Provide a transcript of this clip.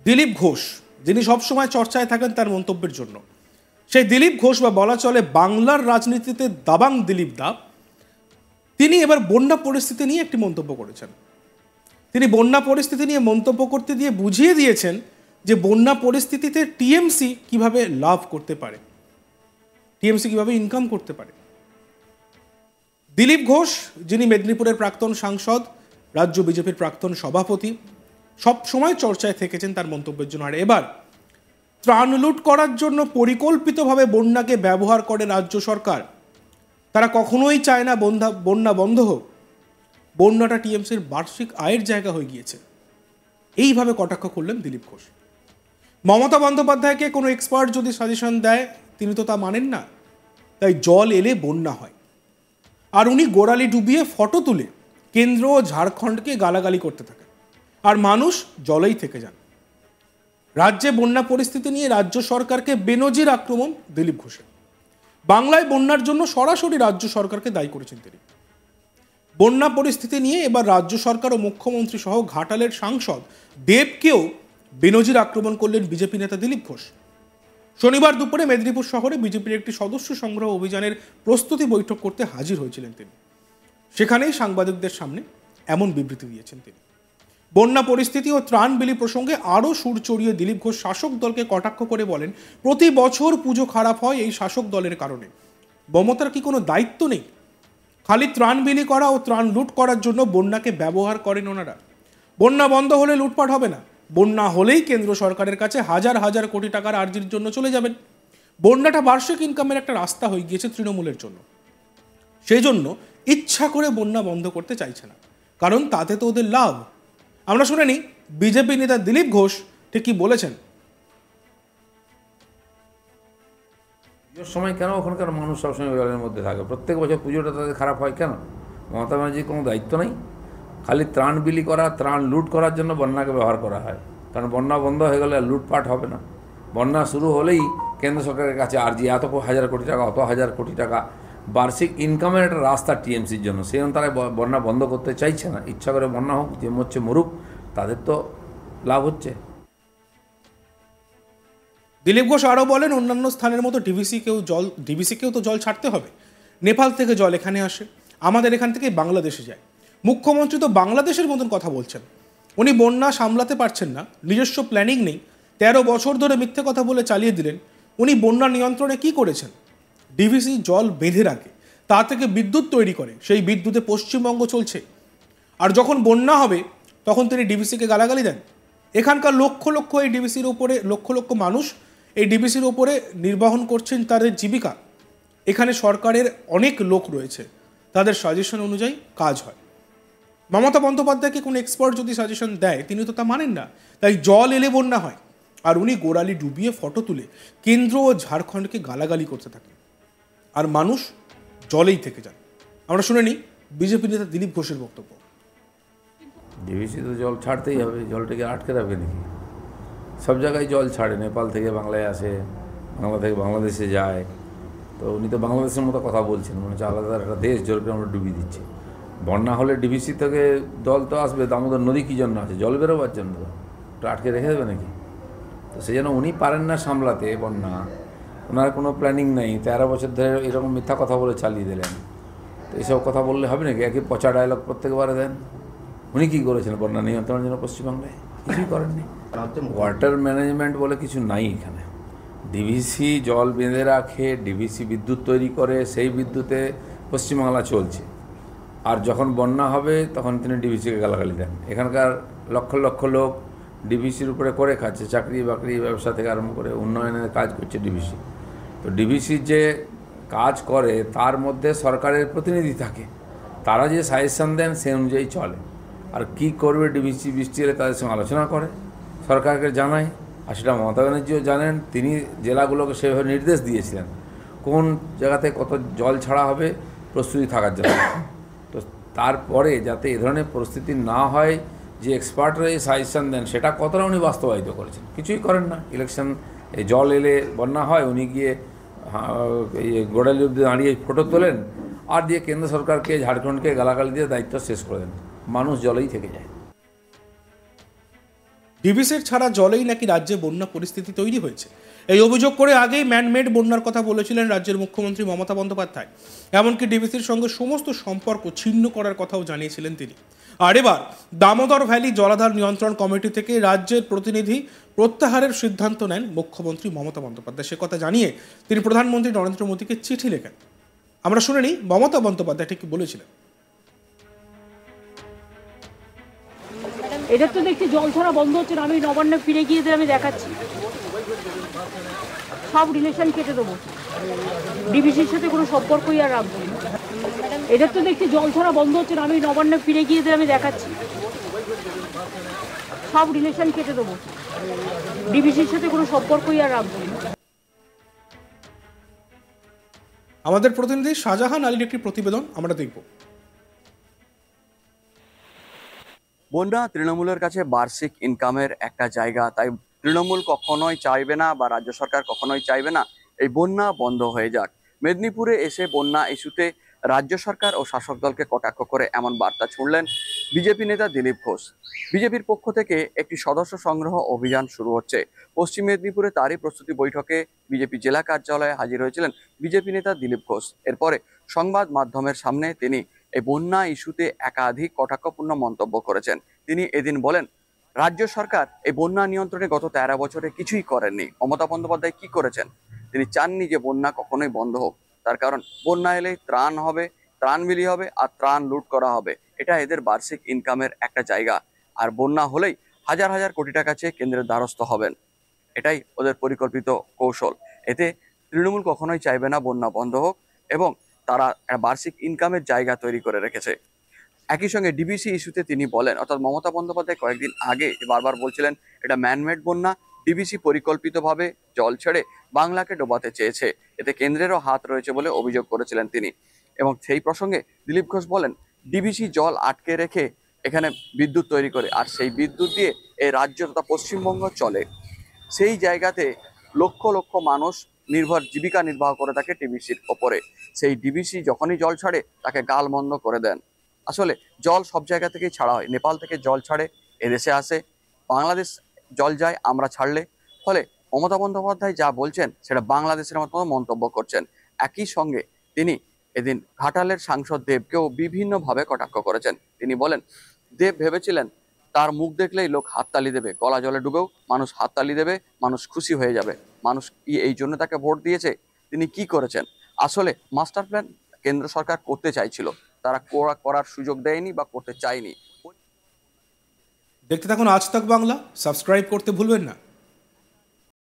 দিলীপ ঘোষ, যিনি সবসময় চর্চায় থাকেন তার মন্তব্যের জন্য, সেই দিলীপ ঘোষ বা বলা চলে বাংলার রাজনীতিতে দাবাং দিলীপ দা, তিনি এবার বন্যা পরিস্থিতি নিয়ে একটি মন্তব্য করেছেন। তিনি বন্যা পরিস্থিতি নিয়ে মন্তব্য করতে দিয়ে বুঝিয়ে দিয়েছেন যে বন্যা পরিস্থিতিতে টিএমসি কিভাবে লাভ করতে পারে, টিএমসি কিভাবে ইনকাম করতে পারে। দিলীপ ঘোষ, যিনি মেদিনীপুরের প্রাক্তন সাংসদ, রাজ্য বিজেপির প্রাক্তন সভাপতি, সব সময় চর্চায় থেকেছেন তার মন্তব্যের জন্য। আর এবার ত্রাণ লুট করার জন্য পরিকল্পিতভাবে বন্যাকে ব্যবহার করে রাজ্য সরকার। তারা কখনোই চায় না বন্যা বন্ধ হোক। বন্যাটা টিএমসির বার্ষিক আয়ের জায়গা হয়ে গিয়েছে, এইভাবে কটাক্ষ করলেন দিলীপ ঘোষ। মমতা বন্দ্যোপাধ্যায়কে কোনো এক্সপার্ট যদি সাজেশন দেয়, তিনি তো তা মানেন না। তাই জল এলে বন্যা হয়, আর উনি গোড়ালি ডুবিয়ে ফটো তুলে কেন্দ্র ও ঝাড়খণ্ডকে গালাগালি করতে থাকেন, আর মানুষ জলেই থেকে যান। রাজ্যে বন্যা পরিস্থিতি নিয়ে রাজ্য সরকারকে বেনজির আক্রমণ দিলীপ ঘোষের। বাংলায় বন্যার জন্য সরাসরি রাজ্য সরকারকে দায়ী করেছেন তিনি। বন্যা পরিস্থিতি নিয়ে এবার রাজ্য সরকার ও মুখ্যমন্ত্রী সহ ঘাটালের সাংসদ দেবকেও বেনজির আক্রমণ করলেন বিজেপি নেতা দিলীপ ঘোষ। শনিবার দুপুরে মেদিনীপুর শহরে বিজেপির একটি সদস্য সংগ্রহ অভিযানের প্রস্তুতি বৈঠক করতে হাজির হয়েছিলেন তিনি। সেখানেই সাংবাদিকদের সামনে এমন বিবৃতি দিয়েছেন তিনি। বন্যা পরিস্থিতি ও ত্রাণ বিলি প্রসঙ্গে আরও সুর চড়িয়ে দিলীপ ঘোষ শাসক দলকে কটাক্ষ করে বলেন, প্রতি বছর পুজো খারাপ হয় এই শাসক দলের কারণে। মমতার কি কোনো দায়িত্ব নেই? খালি ত্রাণ বিলি করা ও ত্রাণ লুট করার জন্য বন্যাকে ব্যবহার করেন ওনারা। বন্যা বন্ধ হলে লুটপাট হবে না, বন্যা হলেই কেন্দ্র সরকারের কাছে হাজার হাজার কোটি টাকার আর্জির জন্য চলে যাবেন। বন্যাটা বার্ষিক ইনকামের একটা রাস্তা হয়ে গিয়েছে তৃণমূলের জন্য। সেই জন্য ইচ্ছা করে বন্যা বন্ধ করতে চাইছে না, কারণ তাতে তো ওদের লাভ। আমরা শুনে নিই বিজেপি নেতা দিলীপ ঘোষ ঠিক কি বলেছেন। পুজোর সময় কেন ওখানকার মানুষ সবসময় জলের মধ্যে থাকে? প্রত্যেক বছর পুজোটা তাদের খারাপ হয় কেন? মমতা ব্যানার্জির কোনো দায়িত্ব নেই? খালি ত্রাণ বিলি করা, ত্রাণ লুট করার জন্য বন্যাকে ব্যবহার করা হয়। কারণ বন্যা বন্ধ হয়ে গেলে লুটপাট হবে না। বন্যা শুরু হলেই কেন্দ্র সরকারের কাছে আর্জি, এত হাজার কোটি টাকা, অত হাজার কোটি টাকা বার্ষিক ইনকামের একটা রাস্তা টিএমসির জন্য। সেই জন্য তারা বন্যা বন্ধ করতে চাইছে না। ইচ্ছা করে বন্যা হোক, যে মরছে মরুক, তাদের তো লাভ হচ্ছে। দিলীপ ঘোষ আরও বলেন, অন্যান্য স্থানের মতো ডিভিসিকেও তো জল ছাড়তে হবে। নেপাল থেকে জল এখানে আসে, আমাদের এখান থেকে বাংলাদেশে যায়। মুখ্যমন্ত্রী তো বাংলাদেশের মতন কথা বলছেন। উনি বন্যা সামলাতে পারছেন না, নিজস্ব প্ল্যানিং নেই, 13 বছর ধরে মিথ্যে কথা বলে চালিয়ে দিলেন। উনি বন্যা নিয়ন্ত্রণে কি করেছেন? ডিভিসি জল বেঁধে রাখে, তা থেকে বিদ্যুৎ তৈরি করে, সেই বিদ্যুতে পশ্চিমবঙ্গ চলছে। আর যখন বন্যা হবে তখন তিনি ডিভিসিকে গালাগালি দেন। এখানকার লক্ষ লক্ষ এই ডিভিসির ওপরে, লক্ষ লক্ষ মানুষ এই ডিভিসির ওপরে নির্বাহন করছেন তাদের জীবিকা। এখানে সরকারের অনেক লোক রয়েছে, তাদের সাজেশন অনুযায়ী কাজ হয়। মমতা বন্দ্যোপাধ্যায়কে কোনো এক্সপার্ট যদি সাজেশন দেয়, তিনি তো তা মানেন না। তাই জল এলে বন্যা হয়, আর উনি গোড়ালি ডুবিয়ে ফটো তুলে কেন্দ্র ও ঝাড়খণ্ডকে গালাগালি করতে থাকেন, আর মানুষ জলেই থেকে যান। আমরা শুনে নিই বিজেপি নেতা দিলীপ ঘোষের বক্তব্য। ডিভিসি তো জল ছাড়তেই হবে, জলটাকে আটকে রাখবে নাকি? সব জায়গায় জল ছাড়ে, নেপাল থেকে বাংলায় আসে, বাংলা থেকে বাংলাদেশে যায়। তো উনি তো বাংলাদেশের মতো কথা বলছেন, মনে হচ্ছে আলাদা একটা দেশ, জলকে আমরা ডুবিয়ে দিচ্ছি। বন্যা হলে ডিভিসি থেকে জল তো আসবে, দামোদর নদী কী জন্য আছে? জল বেরোবার জন্য। তো আটকে রেখে দেবে নাকি? তো সেই জন্য উনি পারেন না সামলাতে বন্যা, ওনার কোনো প্ল্যানিং নেই। 13 বছর ধরে এরকম মিথ্যা কথা বলে চালিয়ে দিলেন। তো এইসব কথা বললে হবে নাকি? একই পচা ডায়লগ প্রত্যেকবারে দেন। উনি কী করেছেন বন্যা নিয়ন্ত্রণের জন্য পশ্চিমবাংলায়? কিছুই করেননি। ওয়াটার ম্যানেজমেন্ট বলে কিছু নাই এখানে। ডিভিসি জল বেঁধে রাখে, ডিভিসি বিদ্যুৎ তৈরি করে, সেই বিদ্যুতে পশ্চিমবাংলা চলছে। আর যখন বন্যা হবে তখন তিনি ডিভিসিকে গালাগালি দেন। এখানকার লক্ষ লক্ষ লোক ডিভিসির উপরে করে খাচ্ছে, চাকরি বাকরি ব্যবসা থেকে আরম্ভ করে উন্নয়নের কাজ করছে ডিভিসি। তো ডিভিসির যে কাজ করে তার মধ্যে সরকারের প্রতিনিধি থাকে, তারা যে সাজেশন দেন সে অনুযায়ী চলে। আর কী করবে ডিভিসি, বৃষ্টি এলে তাদের সঙ্গে আলোচনা করে, সরকারকে জানায়। আর সেটা মমতা ব্যানার্জিও জানেন, তিনি জেলাগুলোকে সেভাবে নির্দেশ দিয়েছিলেন কোন জায়গাতে কত জল ছাড়া হবে, প্রস্তুতি থাকার জন্য। তো তারপরে যাতে এ ধরনের পরিস্থিতি না হয়, যে এক্সপার্টরা এই সাজেশন দেন সেটা কতটা উনি বাস্তবায়িত করেছেন? কিছুই করেন না। ইলেকশন জল এলে বন্যা হয়, উনি গিয়ে এই গোড়ালি অব্দি দাঁড়িয়ে ফটো তোলেন, আর দিয়ে কেন্দ্র সরকারকে, ঝাড়খণ্ডকে গালাগালি দিয়ে দায়িত্ব শেষ করে দেন। মানুষ জলেই থেকে যায়। ডিভিসির ছাড়া জলেই নাকি রাজ্যে বন্যা পরিস্থিতি তৈরি হয়েছে। এই অভিযোগ করে আগেই ম্যানমেড বন্যার কথা বলেছিলেন রাজ্যের মুখ্যমন্ত্রী মমতা বন্দ্যোপাধ্যায়। এমনকি ডিভিসির সঙ্গে সমস্ত সম্পর্ক ছিন্ন করার কথাও জানিয়েছিলেন তিনি। আর এবার দামোদর ভ্যালি জলাধার নিয়ন্ত্রণ কমিটি থেকে রাজ্যের প্রতিনিধি প্রত্যাহারের সিদ্ধান্ত নেন মুখ্যমন্ত্রী মমতা বন্দ্যোপাধ্যায়। সে কথা জানিয়ে তিনি প্রধানমন্ত্রী নরেন্দ্র মোদীকে চিঠি লেখেন। আমরা শুনে নিই মমতা বন্দ্যোপাধ্যায় ঠিক কি বলেছিলেন। এদের তো দেখছি জল ছাড়া বন্ধ হচ্ছে না। আমি নবান্নে ফিরে গিয়ে আমি দেখাচ্ছি, সব রিলেশন কেটে দেবো, ডিবিসির সাথে কোনো সম্পর্কই আর রাখবো না। এদের তো দেখছি জল ছাড়া বন্ধ হচ্ছে না। আমি নবান্নে ফিরে গিয়ে আমি দেখাচ্ছি, সব রিলেশন কেটে দেবো, ডিবিসির সাথে কোনো সম্পর্কই আর রাখবো না। আমাদের প্রতিনিধি শাহজাহান আলীর একটি প্রতিবেদন আমরা দেখব। বন্যা তৃণমূলের কাছে বার্ষিক ইনকামের একটা জায়গা, তাই তৃণমূল কখনোই চাইবে না বা রাজ্য সরকার কখনোই চাইবে না এই বন্যা বন্ধ হয়ে যাক। মেদিনীপুরে এসে বন্যা ইস্যুতে রাজ্য সরকার ও শাসক দলকে কটাক্ষ করে এমন বার্তা ছুড়লেন বিজেপি নেতা দিলীপ ঘোষ। বিজেপির পক্ষ থেকে একটি সদস্য সংগ্রহ অভিযান শুরু হচ্ছে। পশ্চিম মেদিনীপুরে তারই প্রস্তুতি বৈঠকে বিজেপি জেলা কার্যালয়ে হাজির হয়েছিলেন বিজেপি নেতা দিলীপ ঘোষ। এরপরে সংবাদ মাধ্যমের সামনে তিনি এই বন্যা ইস্যুতে একাধিক কটাক্ষপূর্ণ মন্তব্য করেছেন। তিনি এদিন বলেন, রাজ্য সরকার এই বন্যা নিয়ন্ত্রণে গত 13 বছরে কিছুই করেননি। মমতা বন্দ্যোপাধ্যায় কি করেছেন? তিনি চাননি যে বন্যা কখনোই বন্ধ হোক। তার কারণ বন্যা এলেই ত্রাণ হবে, ত্রাণ বিলি হবে আর ত্রাণ লুট করা হবে। এটা এদের বার্ষিক ইনকামের একটা জায়গা। আর বন্যা হলেই হাজার হাজার কোটি টাকা চেয়ে কেন্দ্রের দ্বারস্থ হবেন। এটাই ওদের পরিকল্পিত কৌশল। এতে তৃণমূল কখনোই চাইবে না বন্যা বন্ধ হোক এবং তারা বার্ষিক ইনকামের জায়গা তৈরি করে রেখেছে। একই সঙ্গে ডিবিসি ইস্যুতে তিনি বলেন, অর্থাৎ মমতা বন্দ্যোপাধ্যায় কয়েকদিন আগে বারবার বলছিলেন এটা ম্যানমেড বন্যা, ডিবিসি পরিকল্পিতভাবে জল ছেড়ে বাংলাকে ডোবাতে চেয়েছে, এতে কেন্দ্রেরও হাত রয়েছে বলে অভিযোগ করেছিলেন তিনি। এবং সেই প্রসঙ্গে দিলীপ ঘোষ বলেন, ডিবিসি জল আটকে রেখে এখানে বিদ্যুৎ তৈরি করে, আর সেই বিদ্যুৎ দিয়ে এই রাজ্য তথা পশ্চিমবঙ্গ চলে। সেই জায়গাতে লক্ষ লক্ষ মানুষ জীবিকা নির্বাহ করে থাকে ডিবিসির ওপরে। সেই ডিবিসি যখনই জল ছাড়ে তাকে গাল বন্ধ করে দেন। আসলে জল সব জায়গা থেকেই ছাড়া হয়। নেপাল থেকে জল ছাড়ে এদেশে আসে, বাংলাদেশ জল যায় আমরা ছাড়লে। ফলে মমতা বন্দ্যোপাধ্যায় যা বলছেন সেটা বাংলাদেশের মতো মন্তব্য করছেন। একই সঙ্গে তিনি এদিন ঘাটালের সাংসদ দেবকেও বিভিন্নভাবে কটাক্ষ করেছেন। তিনি বলেন, দেব ভেবেছিলেন তার মুখ দেখলেই লোক হাততালি দেবে, গলা জলে ডুবেও মানুষ হাততালি দেবে, মানুষ খুশি হয়ে যাবে। মানুষ কি এই জন্য তাকে ভোট দিয়েছে? তিনি কি করেছেন? আসলে মাস্টার প্ল্যান কেন্দ্র সরকার করতে চাইছিল, তারা করার সুযোগ দেয়নি বা করতে চায়নি। দেখতে থাকুন আজ তাক বাংলা, সাবস্ক্রাইব করতে ভুলবেন না।